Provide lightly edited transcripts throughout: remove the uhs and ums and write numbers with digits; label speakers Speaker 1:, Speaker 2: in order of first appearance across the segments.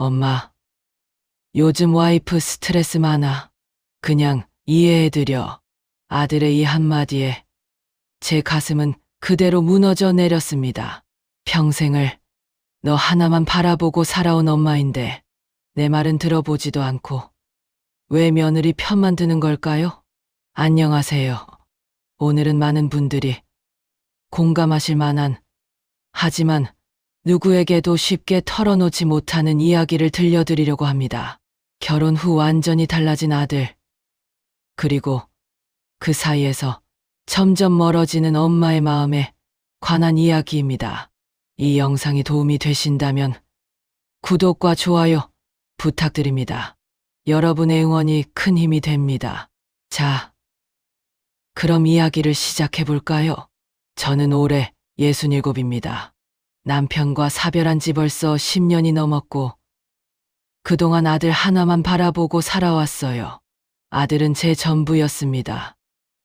Speaker 1: 엄마, 요즘 와이프 스트레스 많아. 그냥 이해해드려. 아들의 이 한마디에 제 가슴은 그대로 무너져 내렸습니다. 평생을 너 하나만 바라보고 살아온 엄마인데 내 말은 들어보지도 않고 왜 며느리 편만 드는 걸까요? 안녕하세요. 오늘은 많은 분들이 공감하실 만한, 하지만 누구에게도 쉽게 털어놓지 못하는 이야기를 들려드리려고 합니다. 결혼 후 완전히 달라진 아들, 그리고 그 사이에서 점점 멀어지는 엄마의 마음에 관한 이야기입니다. 이 영상이 도움이 되신다면 구독과 좋아요 부탁드립니다. 여러분의 응원이 큰 힘이 됩니다. 자, 그럼 이야기를 시작해 볼까요? 저는 올해 67입니다. 남편과 사별한 지 벌써 10년이 넘었고 그동안 아들 하나만 바라보고 살아왔어요. 아들은 제 전부였습니다.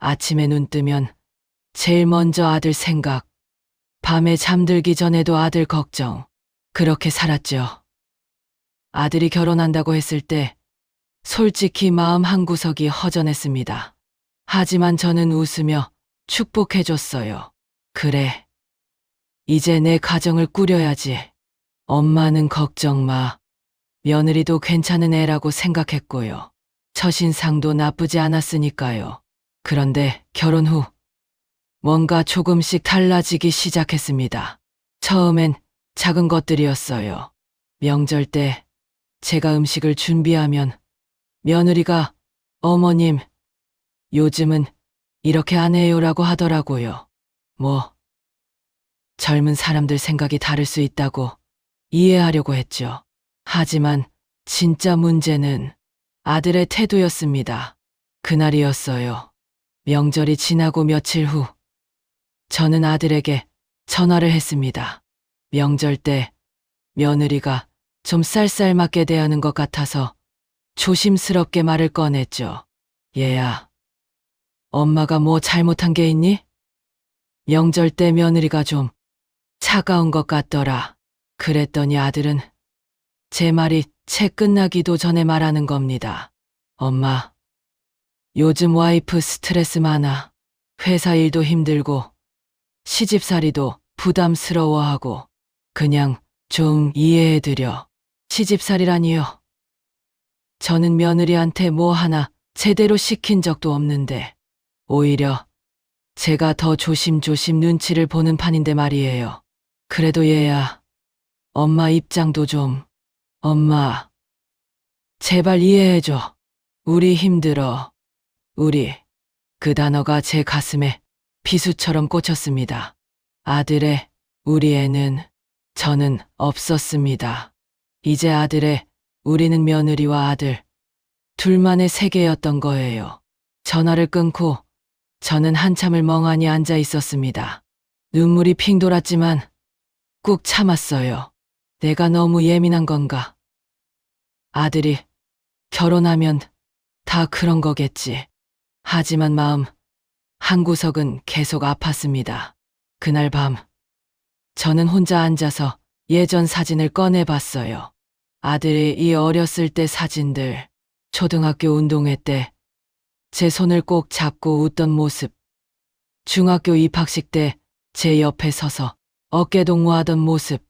Speaker 1: 아침에 눈 뜨면 제일 먼저 아들 생각, 밤에 잠들기 전에도 아들 걱정, 그렇게 살았죠. 아들이 결혼한다고 했을 때 솔직히 마음 한구석이 허전했습니다. 하지만 저는 웃으며 축복해줬어요. 그래, 이제 내 가정을 꾸려야지. 엄마는 걱정 마. 며느리도 괜찮은 애라고 생각했고요. 첫인상도 나쁘지 않았으니까요. 그런데 결혼 후 뭔가 조금씩 달라지기 시작했습니다. 처음엔 작은 것들이었어요. 명절 때 제가 음식을 준비하면 며느리가 어머님, 요즘은 이렇게 안 해요라고 하더라고요. 뭐, 젊은 사람들 생각이 다를 수 있다고 이해하려고 했죠. 하지만 진짜 문제는 아들의 태도였습니다. 그날이었어요. 명절이 지나고 며칠 후, 저는 아들에게 전화를 했습니다. 명절 때 며느리가 좀 쌀쌀맞게 대하는 것 같아서 조심스럽게 말을 꺼냈죠. 얘야, 엄마가 뭐 잘못한 게 있니? 명절 때 며느리가 좀 차가운 것 같더라. 그랬더니 아들은 제 말이 채 끝나기도 전에 말하는 겁니다. 엄마, 요즘 와이프 스트레스 많아. 회사 일도 힘들고 시집살이도 부담스러워하고 그냥 좀 이해해드려. 시집살이라니요. 저는 며느리한테 뭐 하나 제대로 시킨 적도 없는데 오히려 제가 더 조심조심 눈치를 보는 판인데 말이에요. 그래도 얘야, 엄마 입장도 좀. 엄마, 제발 이해해줘. 우리 힘들어. 우리. 그 단어가 제 가슴에 비수처럼 꽂혔습니다. 아들의 우리 애는 저는 없었습니다. 이제 아들의 우리는 며느리와 아들 둘만의 세계였던 거예요. 전화를 끊고 저는 한참을 멍하니 앉아 있었습니다. 눈물이 핑 돌았지만 꾹 참았어요. 내가 너무 예민한 건가? 아들이 결혼하면 다 그런 거겠지. 하지만 마음 한구석은 계속 아팠습니다. 그날 밤 저는 혼자 앉아서 예전 사진을 꺼내봤어요. 아들이 이 어렸을 때 사진들, 초등학교 운동회 때 제 손을 꼭 잡고 웃던 모습, 중학교 입학식 때 제 옆에 서서 어깨 동무하던 모습,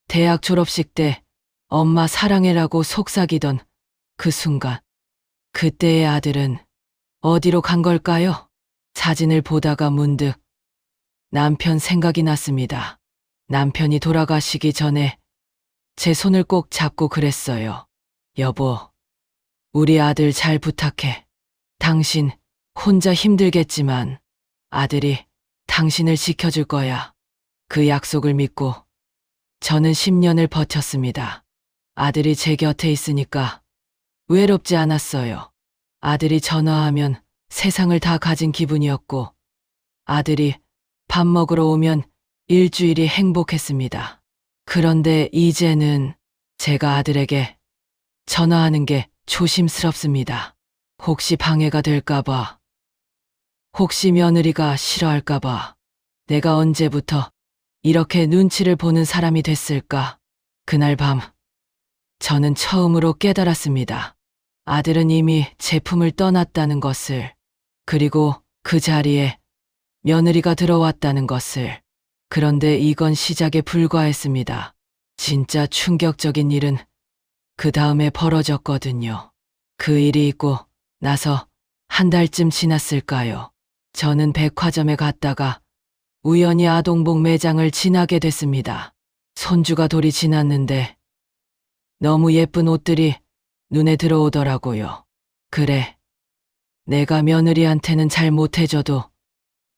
Speaker 1: 대학 졸업식 때 엄마 사랑해라고 속삭이던 그 순간, 그때의 아들은 어디로 간 걸까요? 사진을 보다가 문득 남편 생각이 났습니다. 남편이 돌아가시기 전에 제 손을 꼭 잡고 그랬어요. 여보, 우리 아들 잘 부탁해. 당신 혼자 힘들겠지만 아들이 당신을 지켜줄 거야. 그 약속을 믿고 저는 10년을 버텼습니다. 아들이 제 곁에 있으니까 외롭지 않았어요. 아들이 전화하면 세상을 다 가진 기분이었고 아들이 밥 먹으러 오면 일주일이 행복했습니다. 그런데 이제는 제가 아들에게 전화하는 게 조심스럽습니다. 혹시 방해가 될까봐, 혹시 며느리가 싫어할까봐, 내가 언제부터 이렇게 눈치를 보는 사람이 됐을까? 그날 밤 저는 처음으로 깨달았습니다. 아들은 이미 제품을 떠났다는 것을, 그리고 그 자리에 며느리가 들어왔다는 것을. 그런데 이건 시작에 불과했습니다. 진짜 충격적인 일은 그 다음에 벌어졌거든요. 그 일이 있고 나서 한 달쯤 지났을까요? 저는 백화점에 갔다가 우연히 아동복 매장을 지나게 됐습니다. 손주가 돌이 지났는데 너무 예쁜 옷들이 눈에 들어오더라고요. 그래, 내가 며느리한테는 잘 못해줘도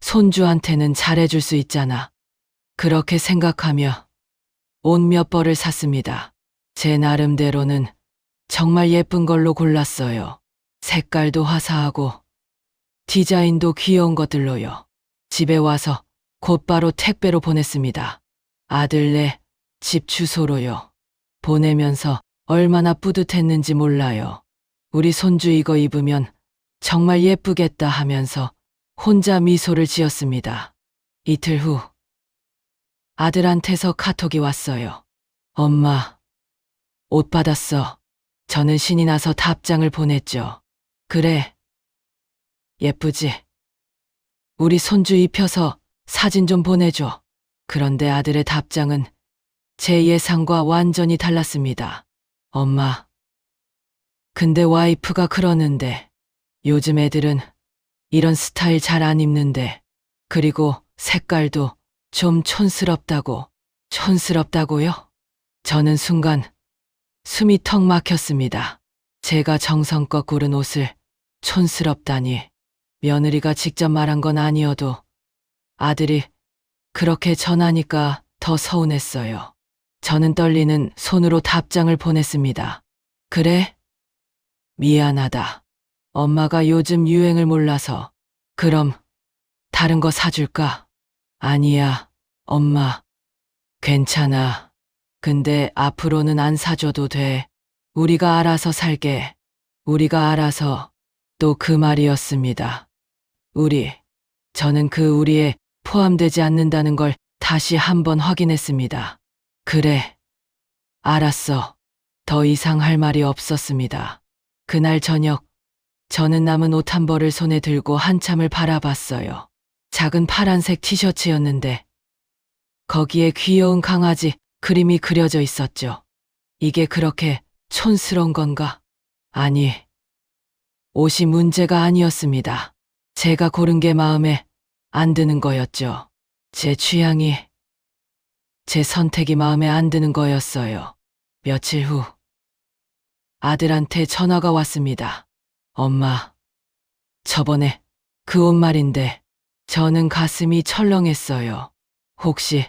Speaker 1: 손주한테는 잘해줄 수 있잖아. 그렇게 생각하며 옷 몇 벌을 샀습니다. 제 나름대로는 정말 예쁜 걸로 골랐어요. 색깔도 화사하고 디자인도 귀여운 것들로요. 집에 와서 곧바로 택배로 보냈습니다. 아들네 집 주소로요. 보내면서 얼마나 뿌듯했는지 몰라요. 우리 손주 이거 입으면 정말 예쁘겠다 하면서 혼자 미소를 지었습니다. 이틀 후 아들한테서 카톡이 왔어요. 엄마, 옷 받았어. 저는 신이 나서 답장을 보냈죠. 그래, 예쁘지? 우리 손주 입혀서 사진 좀 보내줘. 그런데 아들의 답장은 제 예상과 완전히 달랐습니다. 엄마, 근데 와이프가 그러는데 요즘 애들은 이런 스타일 잘 안 입는데, 그리고 색깔도 좀 촌스럽다고. 촌스럽다고요? 저는 순간 숨이 턱 막혔습니다. 제가 정성껏 고른 옷을 촌스럽다니. 며느리가 직접 말한 건 아니어도 아들이 그렇게 전하니까 더 서운했어요. 저는 떨리는 손으로 답장을 보냈습니다. 그래? 미안하다. 엄마가 요즘 유행을 몰라서. 그럼 다른 거 사줄까? 아니야, 엄마. 괜찮아. 근데 앞으로는 안 사줘도 돼. 우리가 알아서 살게. 우리가 알아서. 또 그 말이었습니다. 우리. 저는 그 우리에 포함되지 않는다는 걸 다시 한번 확인했습니다. 그래. 알았어. 더 이상 할 말이 없었습니다. 그날 저녁, 저는 남은 옷 한 벌을 손에 들고 한참을 바라봤어요. 작은 파란색 티셔츠였는데 거기에 귀여운 강아지 그림이 그려져 있었죠. 이게 그렇게 촌스러운 건가? 아니, 옷이 문제가 아니었습니다. 제가 고른 게 마음에 안 드는 거였죠. 제 취향이, 제 선택이 마음에 안 드는 거였어요. 며칠 후 아들한테 전화가 왔습니다. 엄마, 저번에 그 옷 말인데. 저는 가슴이 철렁했어요. 혹시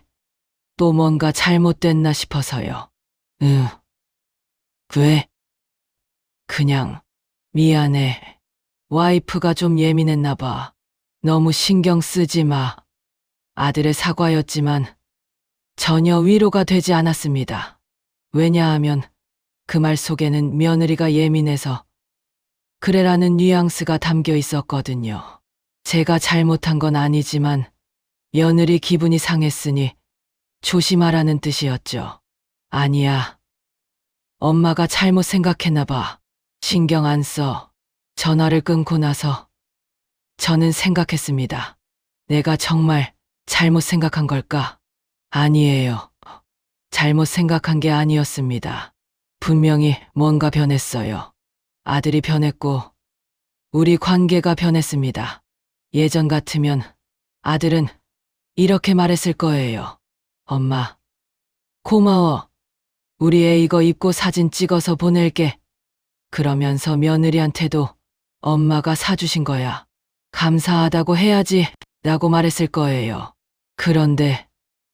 Speaker 1: 또 뭔가 잘못됐나 싶어서요. 응. 왜? 그냥 미안해. 와이프가 좀 예민했나 봐. 너무 신경 쓰지 마. 아들의 사과였지만 전혀 위로가 되지 않았습니다. 왜냐하면 그 말 속에는 며느리가 예민해서 그래라는 뉘앙스가 담겨 있었거든요. 제가 잘못한 건 아니지만 며느리 기분이 상했으니 조심하라는 뜻이었죠. 아니야. 엄마가 잘못 생각했나 봐. 신경 안 써. 전화를 끊고 나서 저는 생각했습니다. 내가 정말 잘못 생각한 걸까? 아니에요. 잘못 생각한 게 아니었습니다. 분명히 뭔가 변했어요. 아들이 변했고 우리 관계가 변했습니다. 예전 같으면 아들은 이렇게 말했을 거예요. 엄마, 고마워. 우리 애 이거 입고 사진 찍어서 보낼게. 그러면서 며느리한테도 엄마가 사주신 거야. 감사하다고 해야지 라고 말했을 거예요. 그런데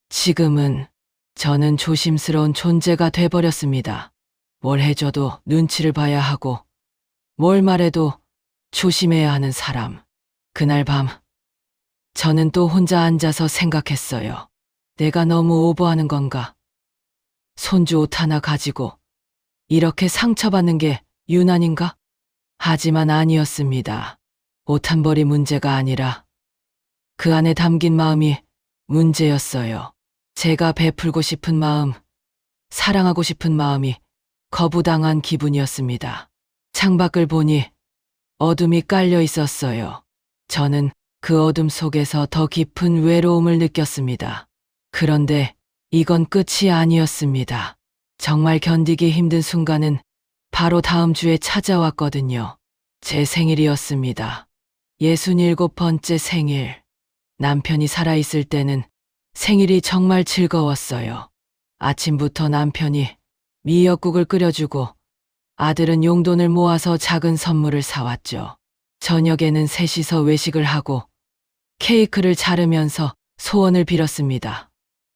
Speaker 1: 지금은 저는 조심스러운 존재가 돼버렸습니다. 뭘 해줘도 눈치를 봐야 하고 뭘 말해도 조심해야 하는 사람. 그날 밤 저는 또 혼자 앉아서 생각했어요. 내가 너무 오버하는 건가? 손주 옷 하나 가지고 이렇게 상처받는 게 유난인가? 하지만 아니었습니다. 옷 한 벌이 문제가 아니라 그 안에 담긴 마음이 문제였어요. 제가 베풀고 싶은 마음, 사랑하고 싶은 마음이 거부당한 기분이었습니다. 창밖을 보니 어둠이 깔려 있었어요. 저는 그 어둠 속에서 더 깊은 외로움을 느꼈습니다. 그런데 이건 끝이 아니었습니다. 정말 견디기 힘든 순간은 바로 다음 주에 찾아왔거든요. 제 생일이었습니다. 67번째 생일. 남편이 살아있을 때는 생일이 정말 즐거웠어요. 아침부터 남편이 미역국을 끓여주고 아들은 용돈을 모아서 작은 선물을 사왔죠. 저녁에는 셋이서 외식을 하고 케이크를 자르면서 소원을 빌었습니다.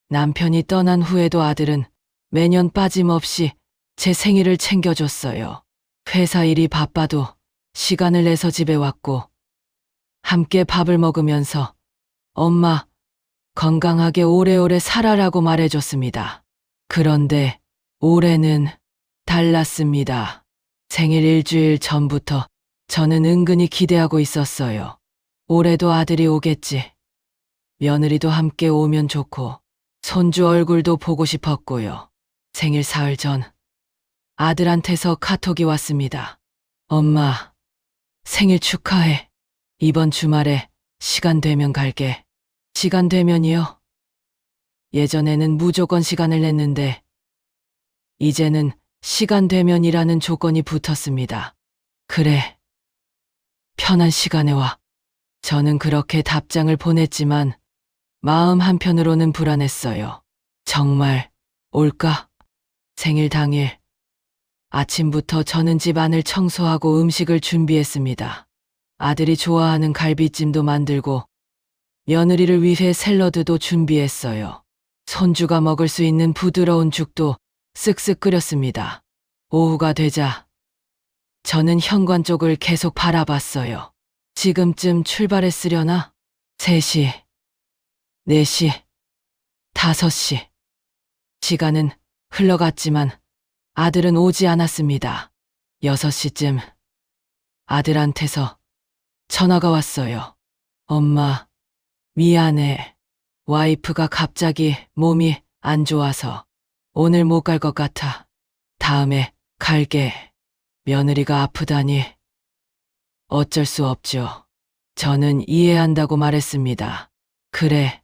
Speaker 1: 남편이 떠난 후에도 아들은 매년 빠짐없이 제 생일을 챙겨줬어요. 회사 일이 바빠도 시간을 내서 집에 왔고 함께 밥을 먹으면서 엄마, 건강하게 오래오래 살아라고 말해줬습니다. 그런데 올해는 달랐습니다. 생일 일주일 전부터 저는 은근히 기대하고 있었어요. 올해도 아들이 오겠지. 며느리도 함께 오면 좋고 손주 얼굴도 보고 싶었고요. 생일 사흘 전 아들한테서 카톡이 왔습니다. 엄마, 생일 축하해. 이번 주말에 시간 되면 갈게. 시간 되면이요? 예전에는 무조건 시간을 냈는데 이제는 시간 되면이라는 조건이 붙었습니다. 그래. 편한 시간에 와. 저는 그렇게 답장을 보냈지만 마음 한편으로는 불안했어요. 정말 올까? 생일 당일 아침부터 저는 집 안을 청소하고 음식을 준비했습니다. 아들이 좋아하는 갈비찜도 만들고 며느리를 위해 샐러드도 준비했어요. 손주가 먹을 수 있는 부드러운 죽도 쓱쓱 끓였습니다. 오후가 되자 저는 현관 쪽을 계속 바라봤어요. 지금쯤 출발했으려나? 3시, 4시, 5시. 시간은 흘러갔지만 아들은 오지 않았습니다. 6시쯤 아들한테서 전화가 왔어요. 엄마, 미안해. 와이프가 갑자기 몸이 안 좋아서 오늘 못 갈 것 같아. 다음에 갈게. 며느리가 아프다니 어쩔 수 없죠. 저는 이해한다고 말했습니다. 그래.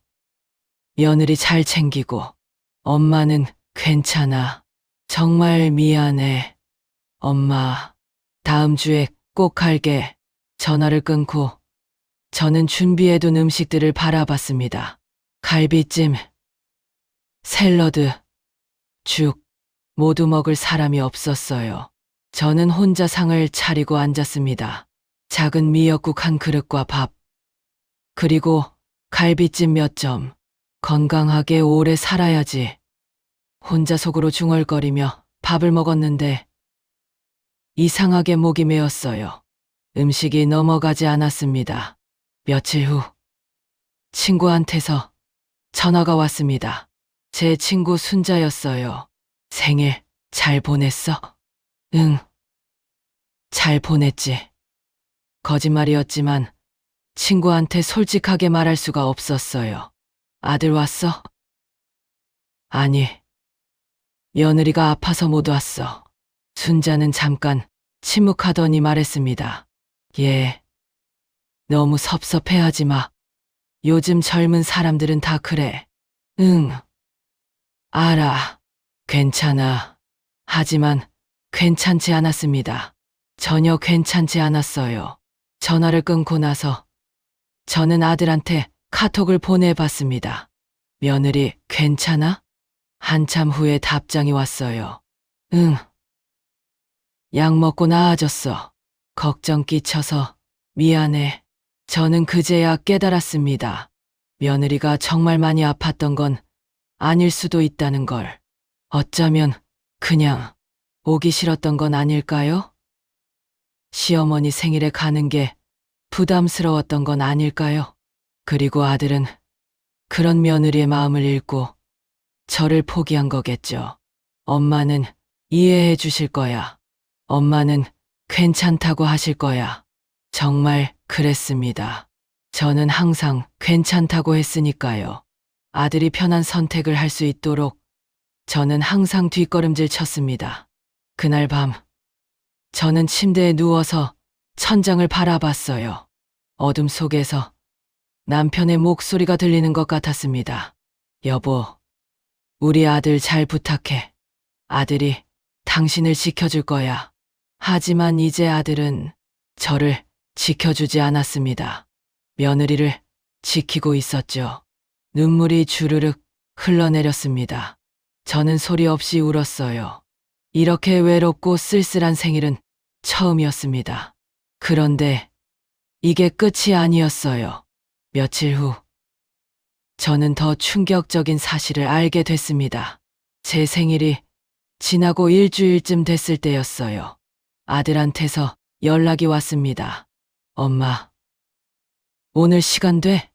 Speaker 1: 며느리 잘 챙기고 엄마는 괜찮아. 정말 미안해. 엄마, 다음 주에 꼭 갈게. 전화를 끊고 저는 준비해둔 음식들을 바라봤습니다. 갈비찜, 샐러드, 죽, 모두 먹을 사람이 없었어요. 저는 혼자 상을 차리고 앉았습니다. 작은 미역국 한 그릇과 밥, 그리고 갈비찜 몇 점. 건강하게 오래 살아야지. 혼자 속으로 중얼거리며 밥을 먹었는데 이상하게 목이 메었어요. 음식이 넘어가지 않았습니다. 며칠 후 친구한테서 전화가 왔습니다. 제 친구 순자였어요. 생일 잘 보냈어? 응, 잘 보냈지. 거짓말이었지만 친구한테 솔직하게 말할 수가 없었어요. 아들 왔어? 아니, 며느리가 아파서 못 왔어. 순자는 잠깐 침묵하더니 말했습니다. 얘, 너무 섭섭해하지 마. 요즘 젊은 사람들은 다 그래. 응, 알아. 괜찮아. 하지만 괜찮지 않았습니다. 전혀 괜찮지 않았어요. 전화를 끊고 나서 저는 아들한테 카톡을 보내봤습니다. 며느리 괜찮아? 한참 후에 답장이 왔어요. 응. 약 먹고 나아졌어. 걱정 끼쳐서 미안해. 저는 그제야 깨달았습니다. 며느리가 정말 많이 아팠던 건 아닐 수도 있다는 걸. 어쩌면 그냥 오기 싫었던 건 아닐까요? 시어머니 생일에 가는 게 부담스러웠던 건 아닐까요? 그리고 아들은 그런 며느리의 마음을 읽고 저를 포기한 거겠죠. 엄마는 이해해 주실 거야. 엄마는 괜찮다고 하실 거야. 정말 그랬습니다. 저는 항상 괜찮다고 했으니까요. 아들이 편한 선택을 할 수 있도록 저는 항상 뒷걸음질 쳤습니다. 그날 밤, 저는 침대에 누워서 천장을 바라봤어요. 어둠 속에서 남편의 목소리가 들리는 것 같았습니다. 여보, 우리 아들 잘 부탁해. 아들이 당신을 지켜줄 거야. 하지만 이제 아들은 저를 지켜주지 않았습니다. 며느리를 지키고 있었죠. 눈물이 주르륵 흘러내렸습니다. 저는 소리 없이 울었어요. 이렇게 외롭고 쓸쓸한 생일은 처음이었습니다. 그런데 이게 끝이 아니었어요. 며칠 후, 저는 더 충격적인 사실을 알게 됐습니다. 제 생일이 지나고 일주일쯤 됐을 때였어요. 아들한테서 연락이 왔습니다. 엄마, 오늘 시간 돼?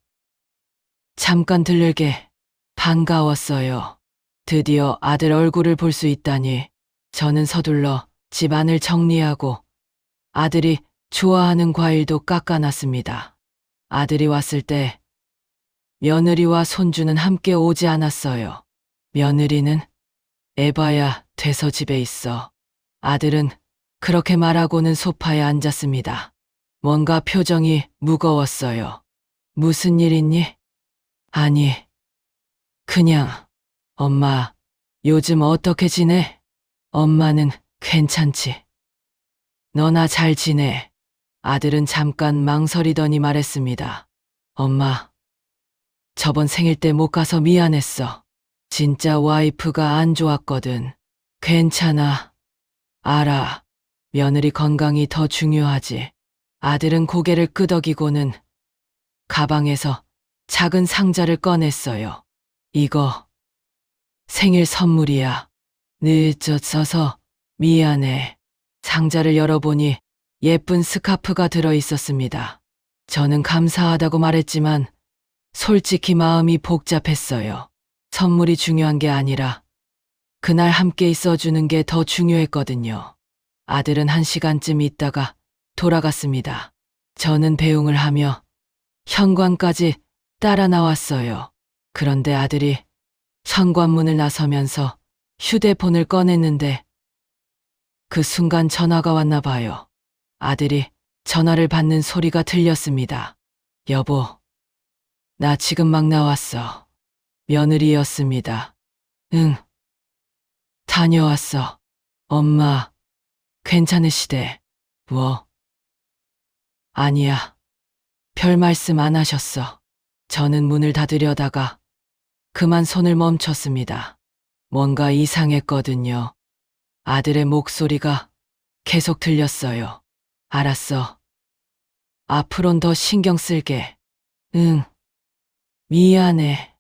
Speaker 1: 잠깐 들르게. 반가웠어요. 드디어 아들 얼굴을 볼 수 있다니. 저는 서둘러 집안을 정리하고 아들이 좋아하는 과일도 깎아놨습니다. 아들이 왔을 때 며느리와 손주는 함께 오지 않았어요. 며느리는 에바야 돼서 집에 있어. 아들은 그렇게 말하고는 소파에 앉았습니다. 뭔가 표정이 무거웠어요. 무슨 일 있니? 아니, 그냥 엄마 요즘 어떻게 지내? 엄마는 괜찮지? 너나 잘 지내? 아들은 잠깐 망설이더니 말했습니다. 엄마, 저번 생일 때 못 가서 미안했어. 진짜 와이프가 안 좋았거든. 괜찮아. 알아. 며느리 건강이 더 중요하지. 아들은 고개를 끄덕이고는 가방에서 작은 상자를 꺼냈어요. 이거 생일 선물이야. 늦었어서 미안해. 상자를 열어보니 예쁜 스카프가 들어 있었습니다. 저는 감사하다고 말했지만 솔직히 마음이 복잡했어요. 선물이 중요한 게 아니라 그날 함께 있어주는 게 더 중요했거든요. 아들은 1시간쯤 있다가 돌아갔습니다. 저는 배웅을 하며 현관까지 따라 나왔어요. 그런데 아들이 현관문을 나서면서 휴대폰을 꺼냈는데 그 순간 전화가 왔나 봐요. 아들이 전화를 받는 소리가 들렸습니다. 여보, 나 지금 막 나왔어. 며느리였습니다. 응. 다녀왔어. 엄마, 괜찮으시대. 뭐? 아니야. 별 말씀 안 하셨어. 저는 문을 닫으려다가 그만 손을 멈췄습니다. 뭔가 이상했거든요. 아들의 목소리가 계속 들렸어요. 알았어. 앞으론 더 신경 쓸게. 응. 미안해.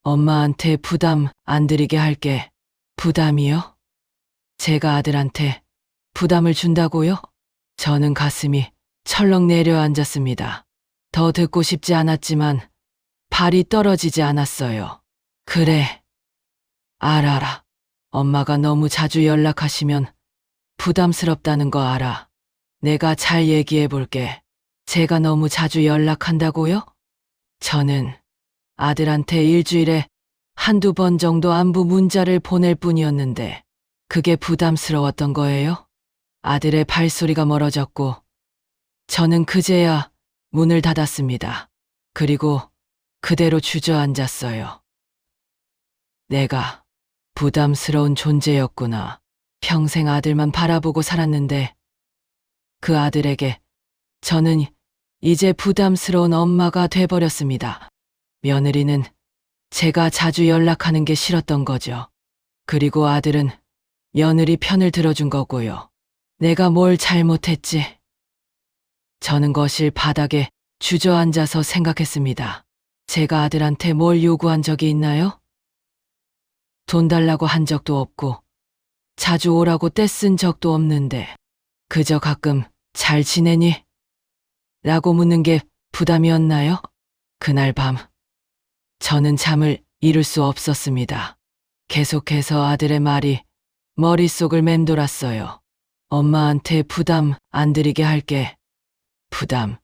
Speaker 1: 엄마한테 부담 안 드리게 할게. 부담이요? 제가 아들한테 부담을 준다고요? 저는 가슴이 철렁 내려앉았습니다. 더 듣고 싶지 않았지만 발이 떨어지지 않았어요. 그래. 알아. 엄마가 너무 자주 연락하시면 부담스럽다는 거 알아. 내가 잘 얘기해 볼게. 제가 너무 자주 연락한다고요? 저는 아들한테 일주일에 한두 번 정도 안부 문자를 보낼 뿐이었는데 그게 부담스러웠던 거예요? 아들의 발소리가 멀어졌고 저는 그제야 문을 닫았습니다. 그리고 그대로 주저앉았어요. 내가 부담스러운 존재였구나. 평생 아들만 바라보고 살았는데 그 아들에게 저는 이제 부담스러운 엄마가 돼버렸습니다. 며느리는 제가 자주 연락하는 게 싫었던 거죠. 그리고 아들은 며느리 편을 들어준 거고요. 내가 뭘 잘못했지? 저는 거실 바닥에 주저앉아서 생각했습니다. 제가 아들한테 뭘 요구한 적이 있나요? 돈 달라고 한 적도 없고 자주 오라고 떼쓴 적도 없는데 그저 가끔 잘 지내니? 라고 묻는 게 부담이었나요? 그날 밤 저는 잠을 이룰 수 없었습니다. 계속해서 아들의 말이 머릿속을 맴돌았어요. 엄마한테 부담 안 드리게 할게. 부담.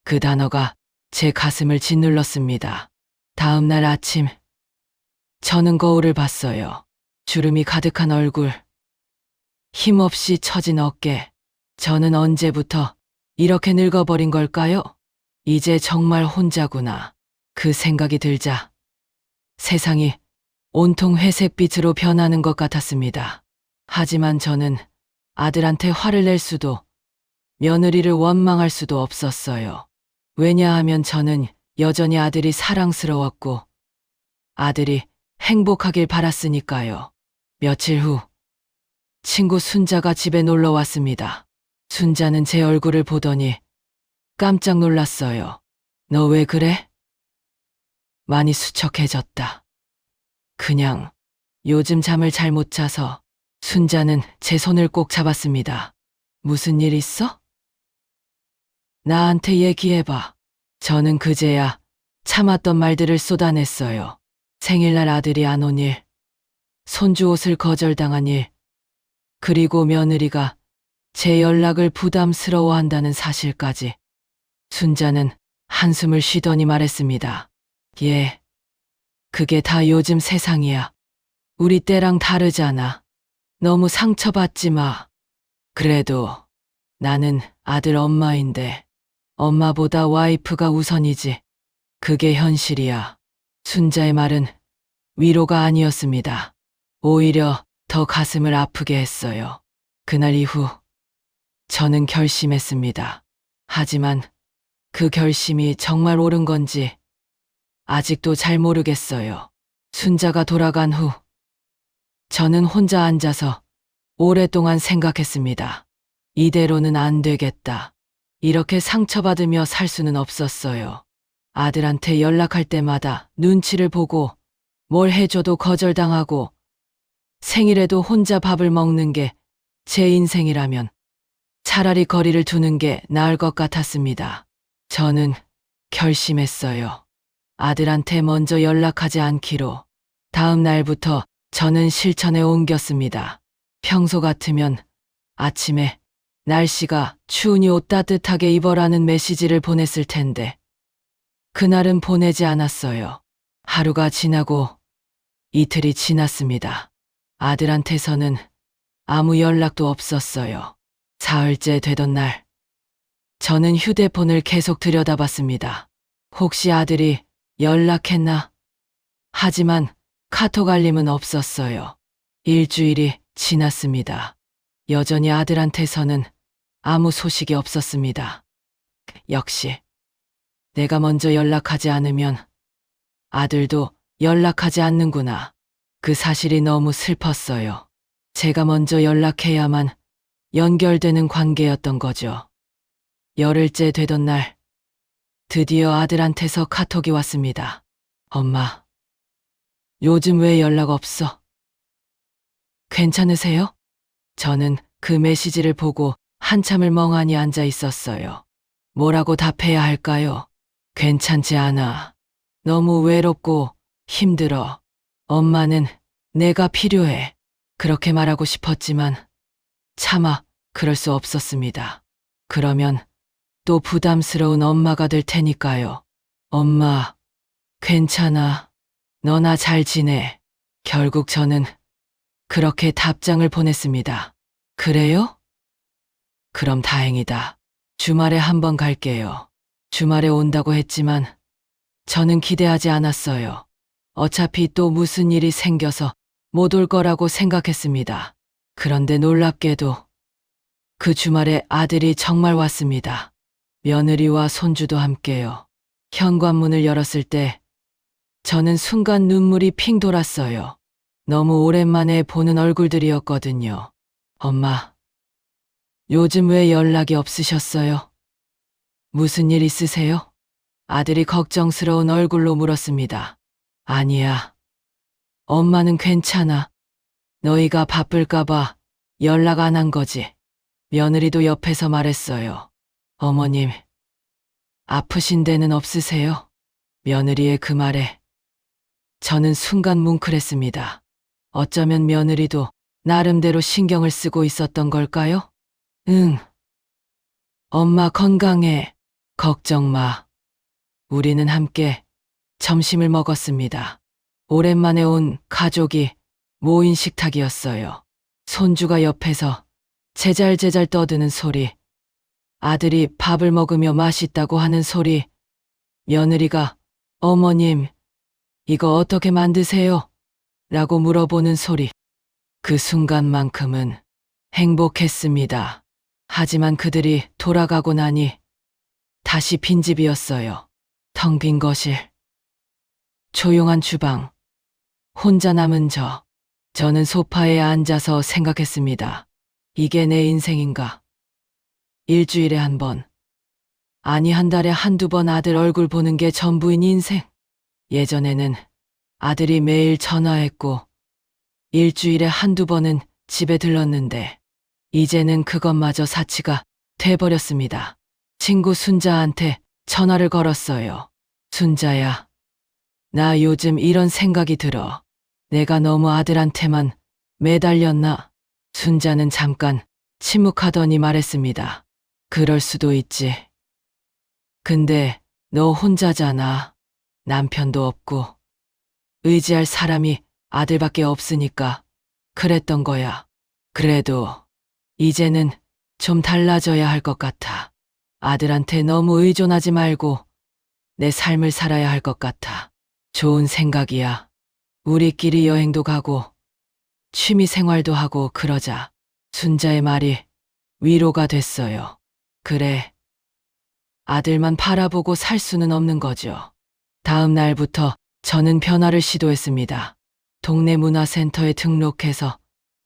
Speaker 1: 그 단어가 제 가슴을 짓눌렀습니다. 다음 날 아침 저는 거울을 봤어요. 주름이 가득한 얼굴, 힘없이 처진 어깨. 저는 언제부터 이렇게 늙어버린 걸까요? 이제 정말 혼자구나. 그 생각이 들자 세상이 온통 회색빛으로 변하는 것 같았습니다. 하지만 저는 아들한테 화를 낼 수도 며느리를 원망할 수도 없었어요. 왜냐하면 저는 여전히 아들이 사랑스러웠고 아들이 행복하길 바랐으니까요. 며칠 후 친구 순자가 집에 놀러 왔습니다. 순자는 제 얼굴을 보더니 깜짝 놀랐어요. 너 왜 그래? 많이 수척해졌다. 그냥 요즘 잠을 잘 못 자서. 순자는 제 손을 꼭 잡았습니다. 무슨 일 있어? 나한테 얘기해봐. 저는 그제야 참았던 말들을 쏟아냈어요. 생일날 아들이 안 온 일, 손주 옷을 거절당한 일, 그리고 며느리가 제 연락을 부담스러워한다는 사실까지. 순자는 한숨을 쉬더니 말했습니다. 예, 그게 다 요즘 세상이야. 우리 때랑 다르잖아. 너무 상처받지 마. 그래도 나는 아들 엄마인데 엄마보다 와이프가 우선이지. 그게 현실이야. 순자의 말은 위로가 아니었습니다. 오히려 더 가슴을 아프게 했어요. 그날 이후 저는 결심했습니다. 하지만 그 결심이 정말 옳은 건지 아직도 잘 모르겠어요. 순자가 돌아간 후 저는 혼자 앉아서 오랫동안 생각했습니다. 이대로는 안 되겠다. 이렇게 상처받으며 살 수는 없었어요. 아들한테 연락할 때마다 눈치를 보고 뭘 해줘도 거절당하고 생일에도 혼자 밥을 먹는 게 제 인생이라면 차라리 거리를 두는 게 나을 것 같았습니다. 저는 결심했어요. 아들한테 먼저 연락하지 않기로. 다음 날부터 저는 실천에 옮겼습니다. 평소 같으면 아침에 날씨가 추우니 옷 따뜻하게 입어라는 메시지를 보냈을 텐데 그날은 보내지 않았어요. 하루가 지나고 이틀이 지났습니다. 아들한테서는 아무 연락도 없었어요. 사흘째 되던 날 저는 휴대폰을 계속 들여다봤습니다. 혹시 아들이 연락했나? 하지만 카톡 알림은 없었어요. 일주일이 지났습니다. 여전히 아들한테서는 아무 소식이 없었습니다. 역시 내가 먼저 연락하지 않으면 아들도 연락하지 않는구나. 그 사실이 너무 슬펐어요. 제가 먼저 연락해야만 연결되는 관계였던 거죠. 열흘째 되던 날 드디어 아들한테서 카톡이 왔습니다. 엄마, 요즘 왜 연락 없어? 괜찮으세요? 저는 그 메시지를 보고 한참을 멍하니 앉아 있었어요. 뭐라고 답해야 할까요? 괜찮지 않아. 너무 외롭고 힘들어. 엄마는 내가 필요해. 그렇게 말하고 싶었지만 차마 그럴 수 없었습니다. 그러면 또 부담스러운 엄마가 될 테니까요. 엄마, 괜찮아. 너나 잘 지내. 결국 저는 그렇게 답장을 보냈습니다. 그래요? 그럼 다행이다. 주말에 한번 갈게요. 주말에 온다고 했지만 저는 기대하지 않았어요. 어차피 또 무슨 일이 생겨서 못 올 거라고 생각했습니다. 그런데 놀랍게도 그 주말에 아들이 정말 왔습니다. 며느리와 손주도 함께요. 현관문을 열었을 때 저는 순간 눈물이 핑 돌았어요. 너무 오랜만에 보는 얼굴들이었거든요. 엄마, 요즘 왜 연락이 없으셨어요? 무슨 일 있으세요? 아들이 걱정스러운 얼굴로 물었습니다. 아니야. 엄마는 괜찮아. 너희가 바쁠까봐 연락 안 한 거지. 며느리도 옆에서 말했어요. 어머님, 아프신 데는 없으세요? 며느리의 그 말에 저는 순간 뭉클했습니다. 어쩌면 며느리도 나름대로 신경을 쓰고 있었던 걸까요? 응. 엄마 건강해. 걱정 마. 우리는 함께 점심을 먹었습니다. 오랜만에 온 가족이 모인 식탁이었어요. 손주가 옆에서 제잘제잘 떠드는 소리, 아들이 밥을 먹으며 맛있다고 하는 소리, 며느리가 어머님, 이거 어떻게 만드세요? 라고 물어보는 소리. 그 순간만큼은 행복했습니다. 하지만 그들이 돌아가고 나니 다시 빈집이었어요. 텅 빈 거실, 조용한 주방, 혼자 남은 저는 소파에 앉아서 생각했습니다. 이게 내 인생인가? 일주일에 한 번, 아니 한 달에 한두 번 아들 얼굴 보는 게 전부인 인생. 예전에는 아들이 매일 전화했고 일주일에 한두 번은 집에 들렀는데 이제는 그것마저 사치가 돼버렸습니다. 친구 순자한테 전화를 걸었어요. 순자야, 나 요즘 이런 생각이 들어. 내가 너무 아들한테만 매달렸나? 순자는 잠깐 침묵하더니 말했습니다. 그럴 수도 있지. 근데 너 혼자잖아. 남편도 없고 의지할 사람이 아들밖에 없으니까 그랬던 거야. 그래도 이제는 좀 달라져야 할 것 같아. 아들한테 너무 의존하지 말고 내 삶을 살아야 할 것 같아. 좋은 생각이야. 우리끼리 여행도 가고 취미 생활도 하고 그러자. 순자의 말이 위로가 됐어요. 그래. 아들만 바라보고 살 수는 없는 거죠. 다음 날부터 저는 변화를 시도했습니다. 동네 문화센터에 등록해서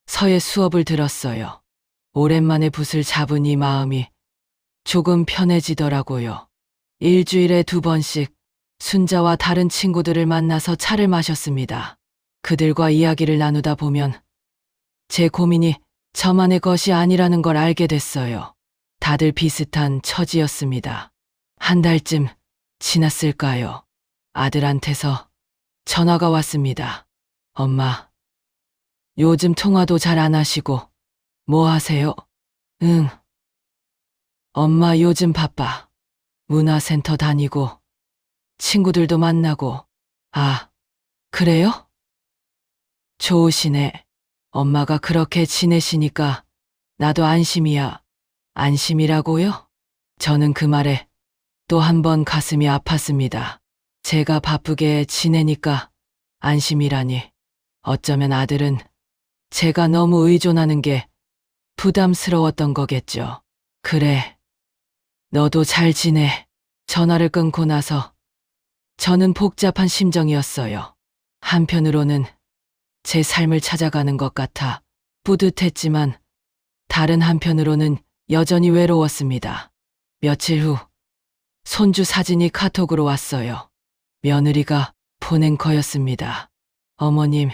Speaker 1: 서예 수업을 들었어요. 오랜만에 붓을 잡으니 마음이 조금 편해지더라고요. 일주일에 2번씩 순자와 다른 친구들을 만나서 차를 마셨습니다. 그들과 이야기를 나누다 보면 제 고민이 저만의 것이 아니라는 걸 알게 됐어요. 다들 비슷한 처지였습니다. 한 달쯤 지났을까요? 아들한테서 전화가 왔습니다. 엄마, 요즘 통화도 잘 안 하시고 뭐 하세요? 응. 엄마 요즘 바빠. 문화센터 다니고 친구들도 만나고. 아, 그래요? 좋으시네. 엄마가 그렇게 지내시니까 나도 안심이야. 안심이라고요? 저는 그 말에 또 한 번 가슴이 아팠습니다. 제가 바쁘게 지내니까 안심이라니. 어쩌면 아들은 제가 너무 의존하는 게 부담스러웠던 거겠죠. 그래. 너도 잘 지내. 전화를 끊고 나서 저는 복잡한 심정이었어요. 한편으로는 제 삶을 찾아가는 것 같아 뿌듯했지만 다른 한편으로는 여전히 외로웠습니다. 며칠 후 손주 사진이 카톡으로 왔어요. 며느리가 보낸 거였습니다. 어머님,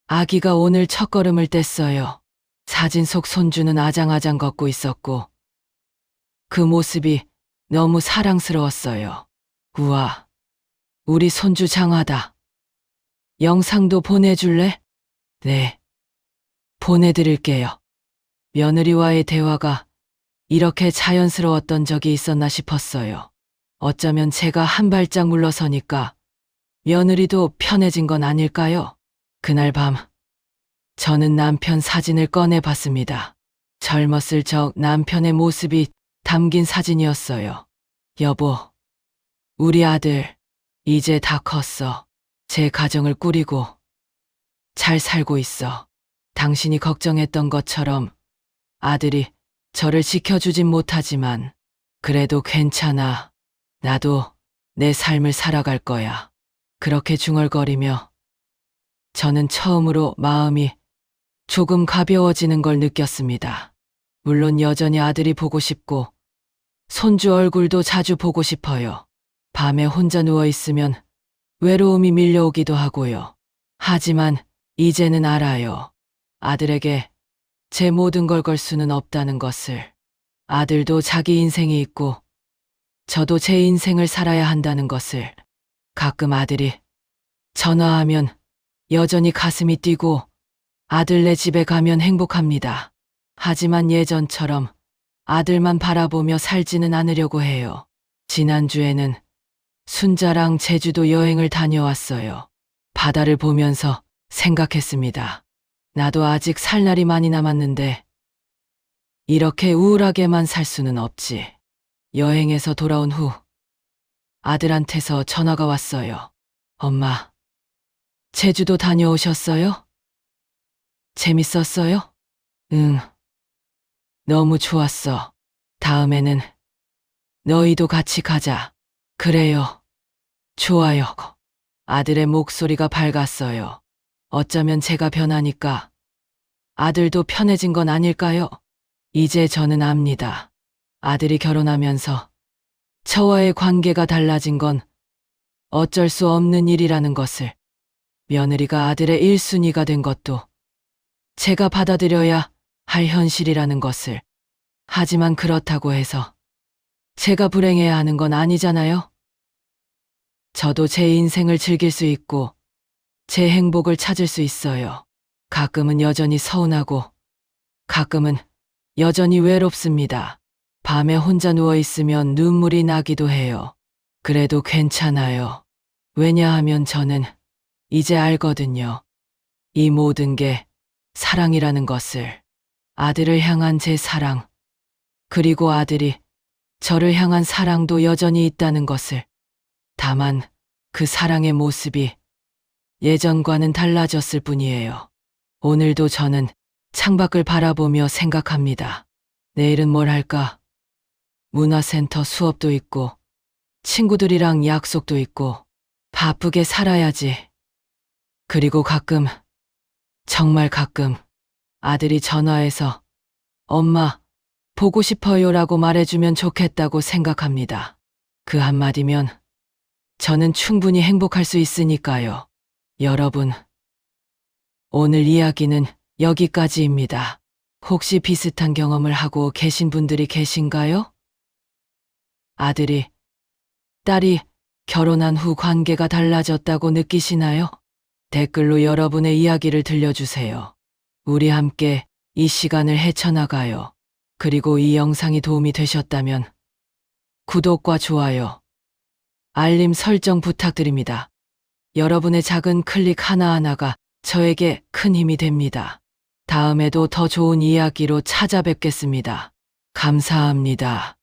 Speaker 1: 아기가 오늘 첫걸음을 뗐어요. 사진 속 손주는 아장아장 걷고 있었고 그 모습이 너무 사랑스러웠어요. 우와, 우리 손주 장하다. 영상도 보내줄래? 네, 보내드릴게요. 며느리와의 대화가 이렇게 자연스러웠던 적이 있었나 싶었어요. 어쩌면 제가 한 발짝 물러서니까 며느리도 편해진 건 아닐까요? 그날 밤 저는 남편 사진을 꺼내 봤습니다. 젊었을 적 남편의 모습이 담긴 사진이었어요. 여보, 우리 아들 이제 다 컸어. 제 가정을 꾸리고 잘 살고 있어. 당신이 걱정했던 것처럼 아들이 저를 지켜주진 못하지만 그래도 괜찮아. 나도 내 삶을 살아갈 거야. 그렇게 중얼거리며 저는 처음으로 마음이 조금 가벼워지는 걸 느꼈습니다. 물론 여전히 아들이 보고 싶고 손주 얼굴도 자주 보고 싶어요. 밤에 혼자 누워 있으면 외로움이 밀려오기도 하고요. 하지만 이제는 알아요. 아들에게 제 모든 걸 걸 수는 없다는 것을. 아들도 자기 인생이 있고 저도 제 인생을 살아야 한다는 것을. 가끔 아들이 전화하면 여전히 가슴이 뛰고 아들네 집에 가면 행복합니다. 하지만 예전처럼 아들만 바라보며 살지는 않으려고 해요. 지난주에는 순자랑 제주도 여행을 다녀왔어요. 바다를 보면서 생각했습니다. 나도 아직 살 날이 많이 남았는데 이렇게 우울하게만 살 수는 없지. 여행에서 돌아온 후 아들한테서 전화가 왔어요. 엄마, 제주도 다녀오셨어요? 재밌었어요? 응, 너무 좋았어. 다음에는 너희도 같이 가자. 그래요. 좋아요. 아들의 목소리가 밝았어요. 어쩌면 제가 변하니까 아들도 편해진 건 아닐까요? 이제 저는 압니다. 아들이 결혼하면서 저와의 관계가 달라진 건 어쩔 수 없는 일이라는 것을, 며느리가 아들의 1순위가 된 것도 제가 받아들여야 할 현실이라는 것을. 하지만 그렇다고 해서 제가 불행해야 하는 건 아니잖아요. 저도 제 인생을 즐길 수 있고 제 행복을 찾을 수 있어요. 가끔은 여전히 서운하고 가끔은 여전히 외롭습니다. 밤에 혼자 누워있으면 눈물이 나기도 해요. 그래도 괜찮아요. 왜냐하면 저는 이제 알거든요. 이 모든 게 사랑이라는 것을. 아들을 향한 제 사랑, 그리고 아들이 저를 향한 사랑도 여전히 있다는 것을. 다만 그 사랑의 모습이 예전과는 달라졌을 뿐이에요. 오늘도 저는 창밖을 바라보며 생각합니다. 내일은 뭘 할까? 문화센터 수업도 있고 친구들이랑 약속도 있고 바쁘게 살아야지. 그리고 가끔, 정말 가끔 아들이 전화해서 엄마, 보고 싶어요라고 말해주면 좋겠다고 생각합니다. 그 한마디면 저는 충분히 행복할 수 있으니까요. 여러분, 오늘 이야기는 여기까지입니다. 혹시 비슷한 경험을 하고 계신 분들이 계신가요? 아들이, 딸이 결혼한 후 관계가 달라졌다고 느끼시나요? 댓글로 여러분의 이야기를 들려주세요. 우리 함께 이 시간을 헤쳐나가요. 그리고 이 영상이 도움이 되셨다면 구독과 좋아요, 알림 설정 부탁드립니다. 여러분의 작은 클릭 하나하나가 저에게 큰 힘이 됩니다. 다음에도 더 좋은 이야기로 찾아뵙겠습니다. 감사합니다.